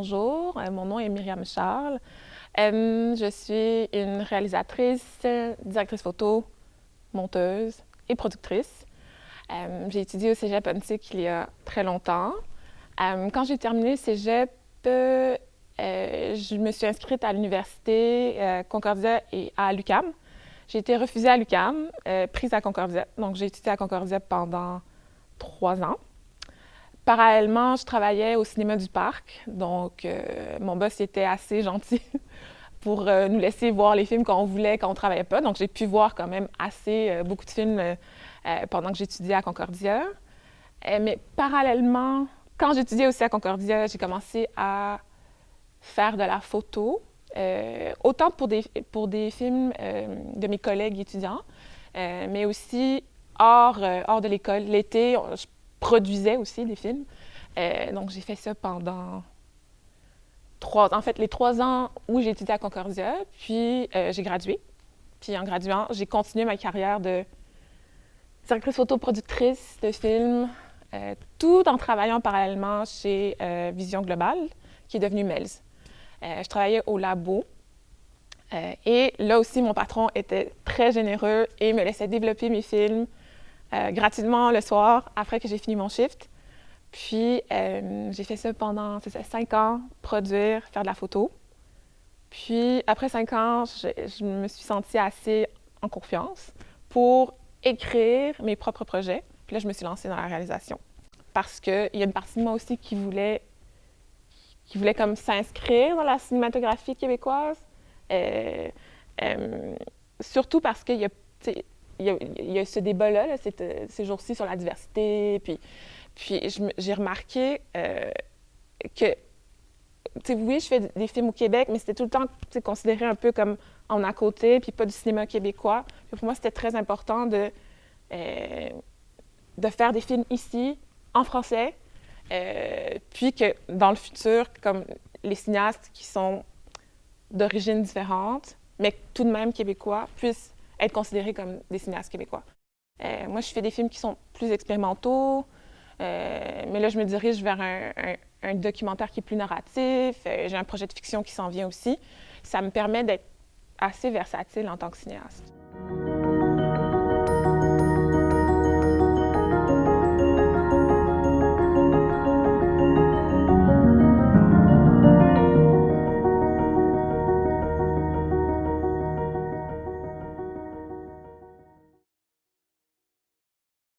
Bonjour, mon nom est Myriam Charles. Je suis une réalisatrice, directrice photo, monteuse et productrice. J'ai étudié au Cégep Huntsic il y a très longtemps. Quand j'ai terminé le Cégep, je me suis inscrite à l'université Concordia et à l'UQAM. J'ai été refusée à l'UQAM, prise à Concordia. Donc, j'ai étudié à Concordia pendant 3 ans. Parallèlement, je travaillais au cinéma du parc. Donc, mon boss était assez gentil pour nous laisser voir les films qu'on voulait quand on ne travaillait pas. Donc, j'ai pu voir quand même beaucoup de films pendant que j'étudiais à Concordia. Mais parallèlement, quand j'étudiais aussi à Concordia, j'ai commencé à faire de la photo, autant pour des films de mes collègues étudiants, mais aussi hors de l'école. L'été, je produisais aussi des films. Donc, j'ai fait ça pendant les 3 ans où j'ai étudié à Concordia, puis j'ai gradué. Puis en graduant, j'ai continué ma carrière de directrice photo-productrice de films, tout en travaillant parallèlement chez Vision Globale, qui est devenue Melz. Je travaillais au labo. Et là aussi, mon patron était très généreux et me laissait développer mes films gratuitement le soir après que j'ai fini mon shift. Puis, j'ai fait ça pendant 5 ans, produire, faire de la photo. Puis, après 5 ans, je me suis sentie assez en confiance pour écrire mes propres projets. Puis là, je me suis lancée dans la réalisation. Parce qu'il y a une partie de moi aussi qui voulait comme s'inscrire dans la cinématographie québécoise. Surtout parce qu'il y a, il y a ce débat-là, ces jours-ci, sur la diversité. Puis j'ai remarqué que, oui, je fais des films au Québec, mais c'était tout le temps considéré un peu comme en à côté, puis pas du cinéma québécois. Puis pour moi, c'était très important de faire des films ici, en français, puis que dans le futur, comme les cinéastes qui sont d'origine différente, mais tout de même québécois, puissent être considérés comme des cinéastes québécois. Moi, je fais des films qui sont plus expérimentaux, mais là, je me dirige vers un documentaire qui est plus narratif. J'ai un projet de fiction qui s'en vient aussi. Ça me permet d'être assez versatile en tant que cinéaste.